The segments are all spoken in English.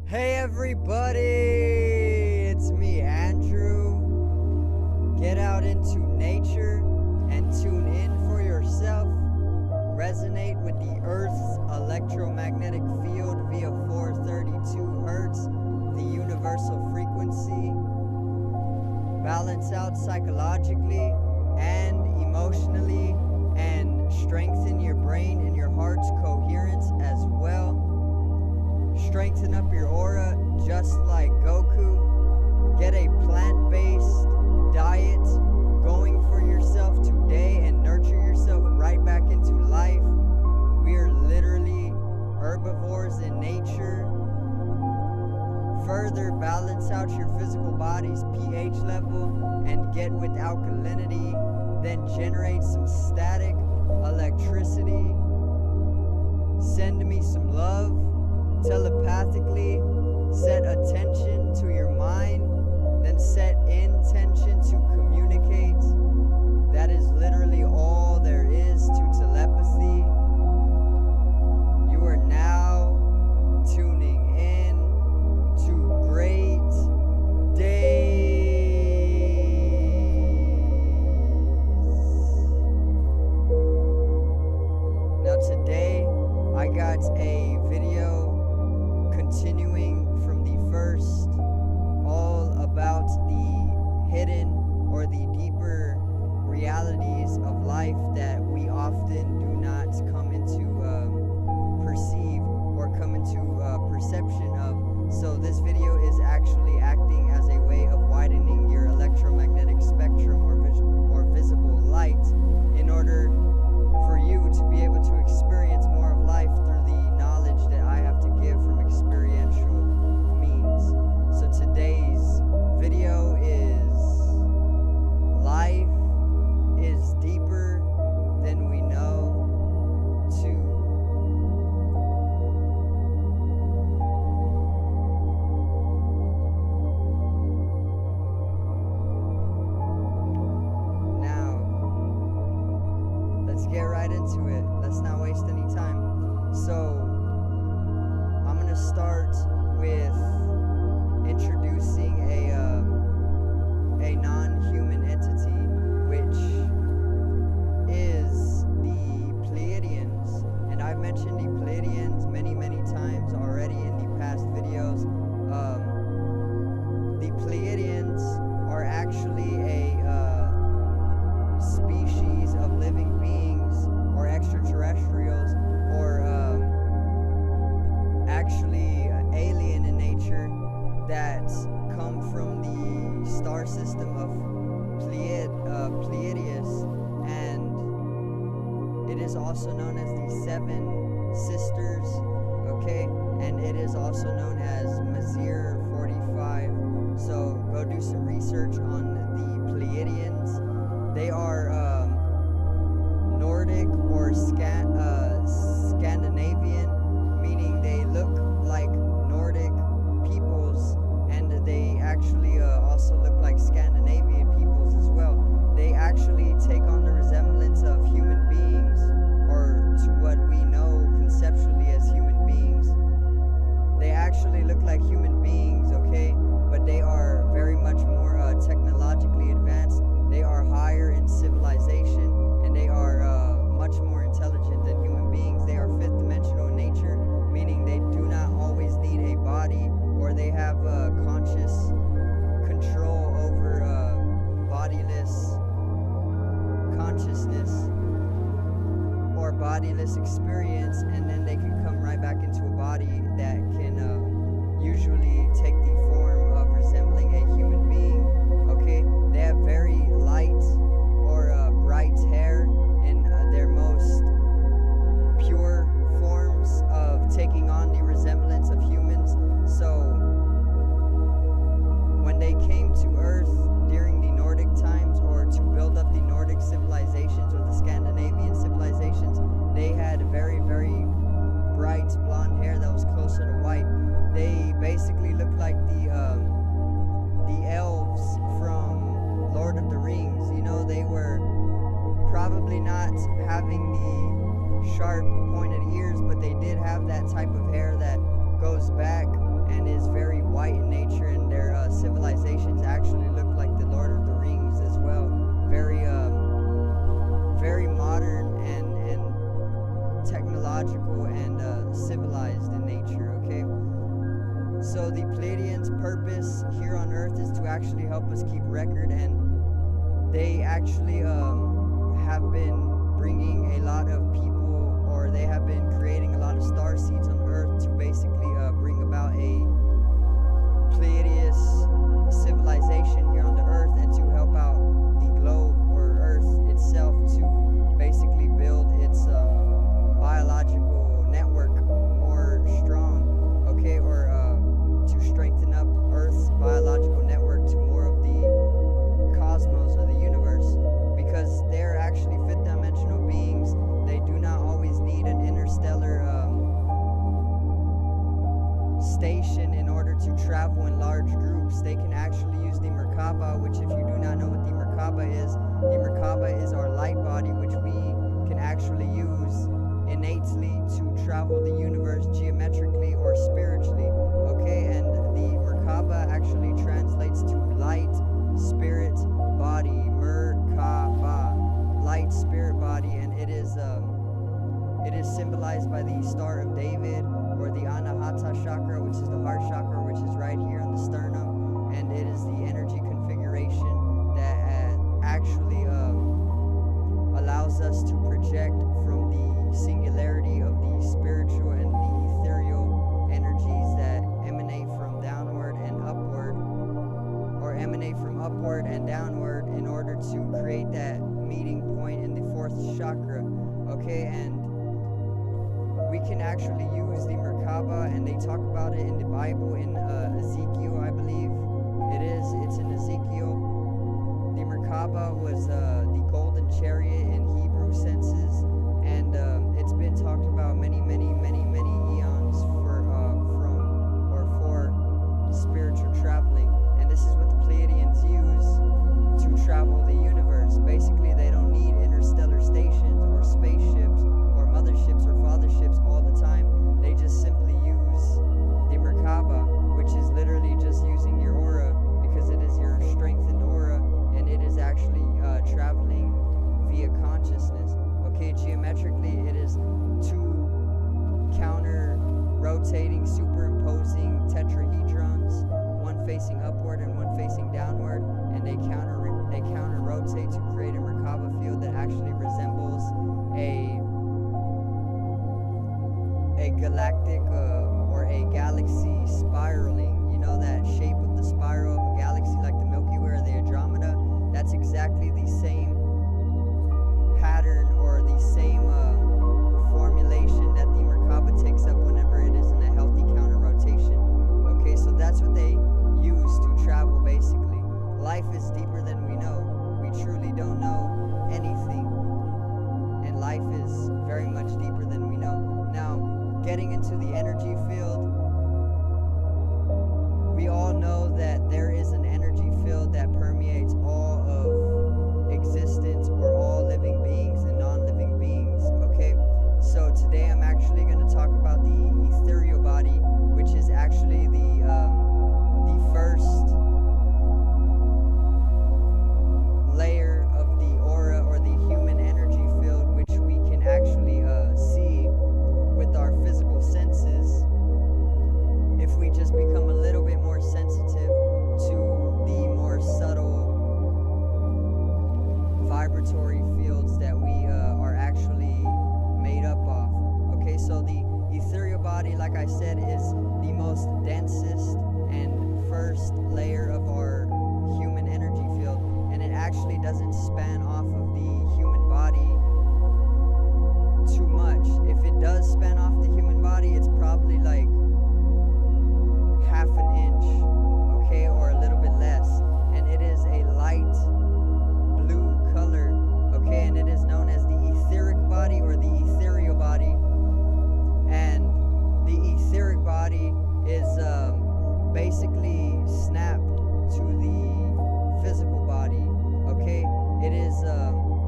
Hey everybody, it's me Andrew. Get out into nature and tune in for yourself. Resonate with the Earth's electromagnetic field via 432 Hertz, the universal frequency. Balance out psychologically and emotionally, and strengthen your brain and your heart's coherence as well. Strengthen up your aura just like Goku. Get a plant-based diet going for yourself today and nurture yourself right back into life. We are literally herbivores in nature. Further balance out your physical body's pH level and get with alkalinity. Then generate some static electricity. Send me some love telepathically. Set attention to your mind, then set intention to communicate. That is literally all there is to telepathy. You are now tuning in to Great Days. Now today I got a video continuing from the first, all about the hidden or the deeper realities of life that we often do not come into perceive or come into perception of. So this video is actually acting as a way of widening your electromagnetic spectrum or visible light in order for you to be able to experience more of life through the knowledge that I have to give from experiential means. So today's video is life is deeper than we know. Now, let's get right into it. Let's not waste any time. So, I'm gonna start with introducing a non-human entity, which is the Pleiadeans. And I've mentioned the Pleiadeans many times already in the past videos. The Pleiadeans are actually a species of living beings or extraterrestrials, or actually alien in nature, that come from the star system of Pleiades, and it is also known as the Seven Sisters, okay, and it is also known as Mazir 45. So go do some research on the Pleiadians. They are Nordic or Scandinavian, meaning they look like Nordic peoples, and they actually also look like Scandinavian peoples as well. They actually take on the resemblance of human beings, or to what we know conceptually as human beings. They actually look like human beings, okay, but they are very much more technologically advanced. They are higher in civilization, and they are much more intelligent than human beings. They are fifth dimensional in nature, meaning they do not always need a body, or they have conscious control over bodiless consciousness or bodiless experience, and then they can come right back into a body that can usually take the form of resembling a human being, okay? They have very light or bright hair in their most pure forms of taking on the resemblance of humans. So when they came to Earth during the Nordic times, or to build up the Nordic civilizations or the Scandinavian civilizations, they had very bright blonde hair that was closer to white. They basically looked like the elves from Lord of the Rings. You know, they were probably not having the sharp pointed ears, but they did have that type of hair that goes back and is very white in nature, and their civilizations actually look like the Lord of the Rings as well. Very modern and technological and civilized in nature, okay? So the Pleiadeans' purpose here on Earth is to actually help us keep record, and they actually have been bringing a lot of people, or they have been creating a lot of star seeds on Earth to basically bring about a Pleiades civilization here on the Earth, and to help out the globe or Earth itself to basically build its biological network more strong, okay, or to strengthen up Earth's biological network to more of the cosmos or the universe, because they're actually fifth dimensional beings. They do not always need an interstellar station in order to travel in large groups. They can actually use the Merkaba, which, if you do not know what the Merkaba is our light body, which we can actually use innately to travel the universe geometrically or spiritually, okay? And the Merkaba actually translates to light, spirit, body, Merkaba, light, spirit, body, and it is symbolized by the Star of David, or the Anahata chakra, which is the heart chakra, which is right here on the sternum, and it is the energy configuration that actually allows us to project from the singularity of the spiritual and the ethereal energies that emanate from downward and upward, or emanate from upward and downward, in order to create that meeting point in the fourth chakra, okay? And we can actually use the Merkaba, and they talk about it in the Bible in Ezekiel, I believe it's in Ezekiel. The Merkaba was the golden chariot in Hebrew senses, and it's been talked about many eons for spiritual traveling, and this is what the Pleiadians use to travel the universe. Basically, they don't need interstellar stations or spaceships or motherships or fatherships all the time. They just simply use the Merkaba, which is literally just using your aura, because it is your strengthened aura, and it is actually traveling via consciousness. Okay, geometrically, it is two counter-rotating, superimposing tetrahedrons, one facing upward and one facing downward, and they counter-rotate to create a Merkaba field that actually resembles a galactic or a galaxy spiraling. You know that shape of the spiral of a galaxy, like the Milky Way or the Andromeda? That's exactly the same pattern or the same formulation that the Merkaba takes up whenever it is in a healthy counter rotation. Okay, so that's what they use to travel, basically. Life is deeper than we know. We truly don't know anything, and life is very much deeper than we know. Now, getting into the energy field, we all know that there is an energy field that permeates all of existence, or all living beings and non-living beings, okay? So today I'm actually going to talk about the ethereal body, which is actually the first layer of the aura or the human energy field, which we can actually see with our physical senses if we just become a little bit more sensitive to the more subtle vibratory fields that we are actually made up of. Okay, so the ethereal body, like I said, is the most densest and first layer of our human energy field, and it actually doesn't span off of the human body too much. If it does span off the human body, it's probably like half an inch, okay, or a little bit less, and it is a light blue color, okay, and it is known as the etheric body or the ethereal body. And the etheric body is basically snapped to the physical body, okay? It is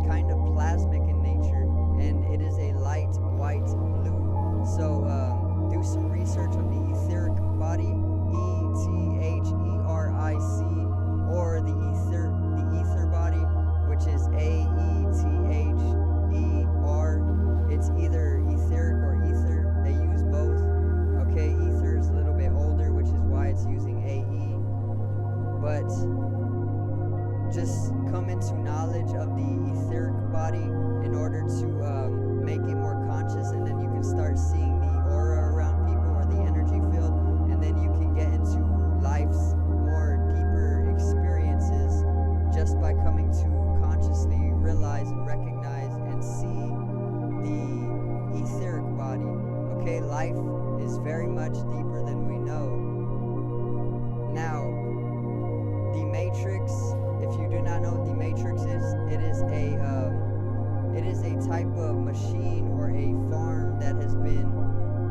kind of plasmic in nature, and it is a light white blue. So do some research on the etheric body just come into knowledge of the etheric body in order to make it more conscious, and then you can start seeing the aura around people or the energy field, and then you can get into life's more deeper experiences just by coming to consciously realize and recognize and see the etheric body. Okay, life is very much deeper than we know. Now, the Matrix, if you do not know what the Matrix is, it is a type of machine or a farm that has been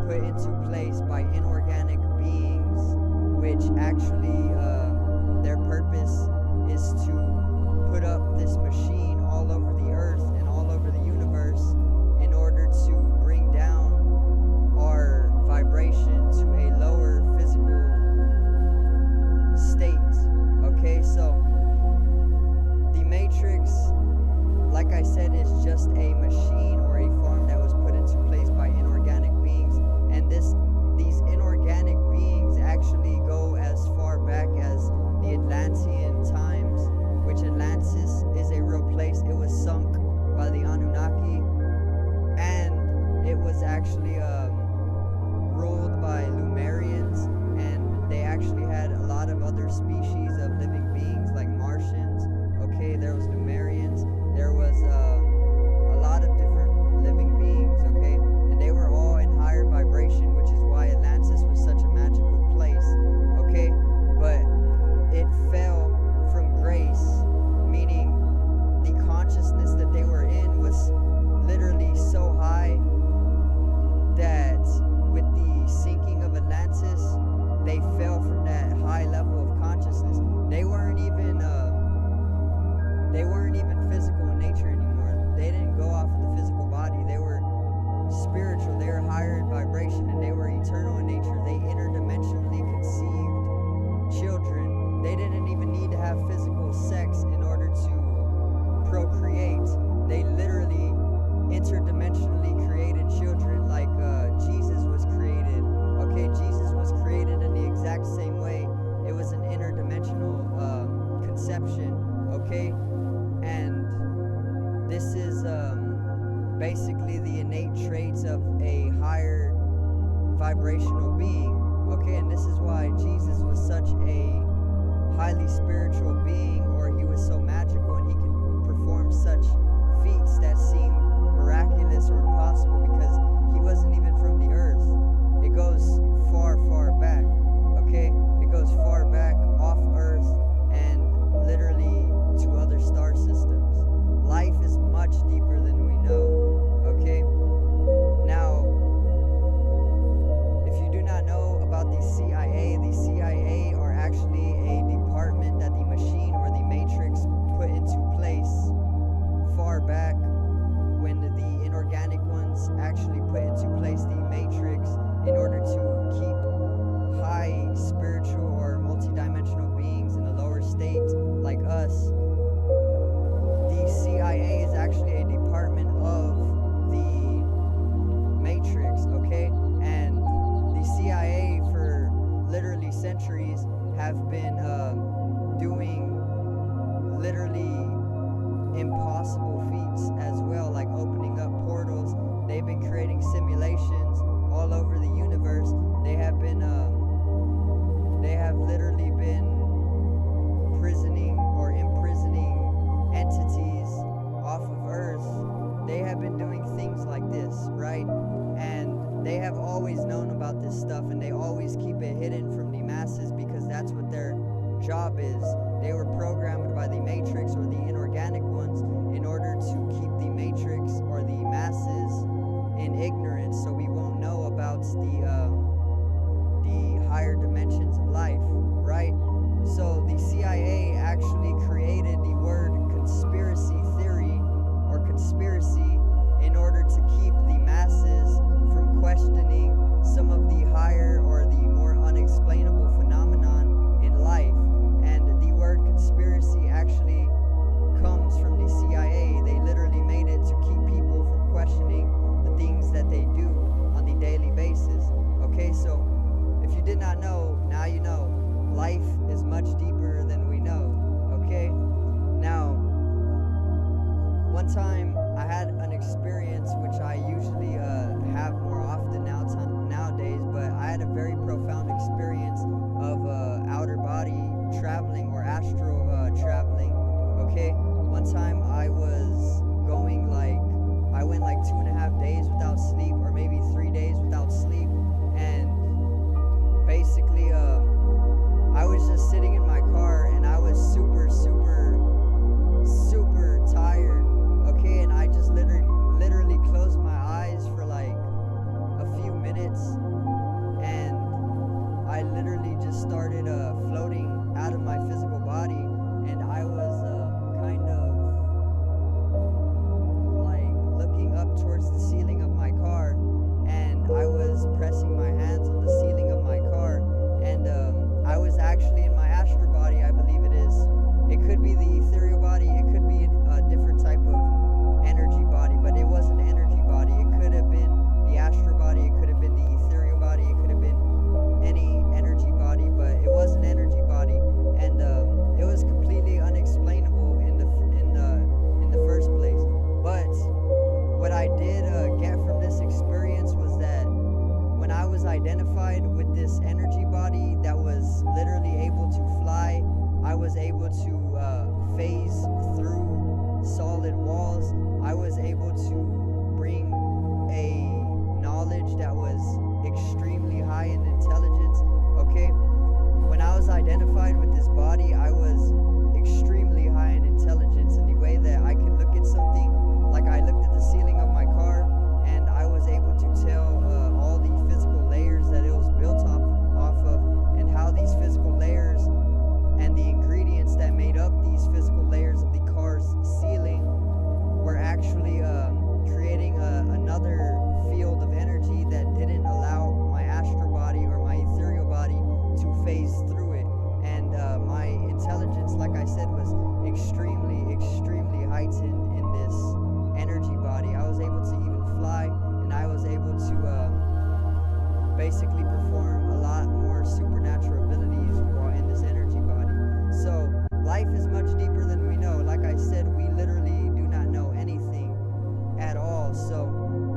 put into place by inorganic beings, which actually their purpose is to put up this machine all over the earth and all over the universe in order to bring down our vibration to a lower physical state. Okay, so the Matrix, like I said, is just a machine or a farm that was put into place by inorganic beings, and these inorganic beings actually go as far back as the Atlantean times, which Atlantis is a real place. It was sunk by the Anunnaki, and it was actually ruled by Lumerians, and they actually had a lot of other species of living beings like Martians. Okay, there was Lumerians, there was a lot of different living beings, okay, and they were all in higher vibration, which is why Atlantis was such a magical place, okay, but it fell from grace, meaning the consciousness that they were in was literally so high that with the sinking of Atlantis, they fell from that high level of consciousness. They weren't even physical in nature anymore. They didn't go off of the physical body. They were spiritual. They were higher in vibration, and they were eternal in nature. They interdimensionally conceived children. They didn't even need to have physical sex in order to procreate. They literally interdimensionally created children, like Jesus was created. Okay, Jesus was created in the exact same way. It was an interdimensional conception. Okay, and this is basically the innate traits of a higher vibrational being. Okay, and this is why Jesus was such a highly spiritual being, or he was so magical and he could perform such feats that seemed miraculous or impossible, because he wasn't even from the earth. It goes far, far back. Okay, it goes far back off earth and literally to other star systems. Life is much deeper than we know. Okay, now if you do not know about the CIA are actually a department that the machine or the Matrix put into place far back when the inorganic ones actually put into place the Matrix in order to keep high spiritual or multidimensional beings in a lower state like us. The CIA is actually a department of the Matrix, okay? And the CIA for literally centuries have been doing literally impossible feats as well, like opening up portals. They've been creating simulations all over the universe. They have literally been imprisoning entities off of Earth. They have been doing things like this, right? And they have always known about this stuff, and they always keep it hidden from the masses because that's what their job is. They were programmed by the Matrix or the inorganic ones in order to keep the Matrix or the masses in ignorance, so we won't know about the higher dimensions of life, right? So the CIA actually created the word conspiracy theory or conspiracy in order to keep the masses from questioning some of the higher or the more unexplainable phenomenon in life. And the word conspiracy actually comes from the CIA. They literally made it to keep people from questioning the things that they do on the daily basis. Okay, so if you did not know, now you know. Life is much deeper than we know. Okay, Now, one time I had an experience which I usually have more often nowadays, but I had a very profound experience of outer body traveling or astral traveling. Okay, one time I went like 2.5 days without sleep, or maybe 3 days without sleep, and basically I was just sitting in my car and I was super tired. Okay, and I just literally closed my eyes for like a few minutes, and I literally just started floating out of my physical body, and I was kind of like looking up towards the ceiling of my car, and I was pressing my hands on the ceiling of my car, and I was actually in my astral body, I believe it is. It could be the ethereal body, it could be a different type of energy body, but it wasn't an energy body. It could have been the astral body, it could have been the ethereal body, it could have been any energy body, but it was an energy body, and it was completely unexplainable in the first place. But what I did get from this experience was that when I was identified with this energy body that was literally able to fly, I was able to phase through solid walls. I was able to bring a knowledge that was extremely high in intelligence. Okay, when I was identified with this body, I was extremely high in intelligence in the way that I could look at something, like I looked at the ceiling of my car, and I was able to tell all the physical layers that it was built off of, and how these physical layers and the ingredients that made up these physical layers of the car's ceiling were actually creating another field of energy that didn't allow my astral body or my ethereal body to phase through it. And my intelligence, like I said, was extremely heightened in this energy body. I was able to even fly, and I was able to basically perform a lot more supernatural abilities while in this energy body. So life is much deeper than we know. Like I said, we literally do not know anything at all. So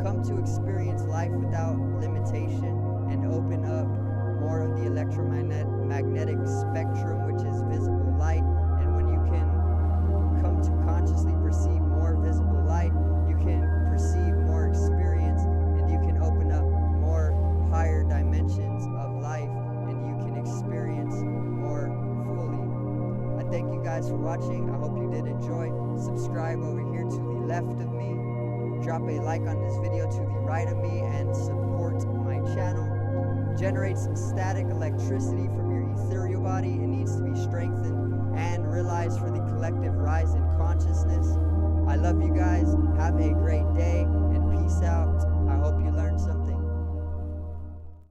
come to experience life without limitation and open up more of the electromagnetic spectrum, which is visible light. And when you can come to consciously perceive more visible light, you can perceive more experience, and you can open up more higher dimensions of life, and you can experience more fully. I thank you guys for watching. I hope you did enjoy. Subscribe over here to the left of me. Drop a like on this video to the right of me, and support my channel. Generate some static electricity from your ethereal body. It needs to be strengthened and realized for the collective rise in consciousness. I love you guys. Have a great day, and peace out. I hope you learned something.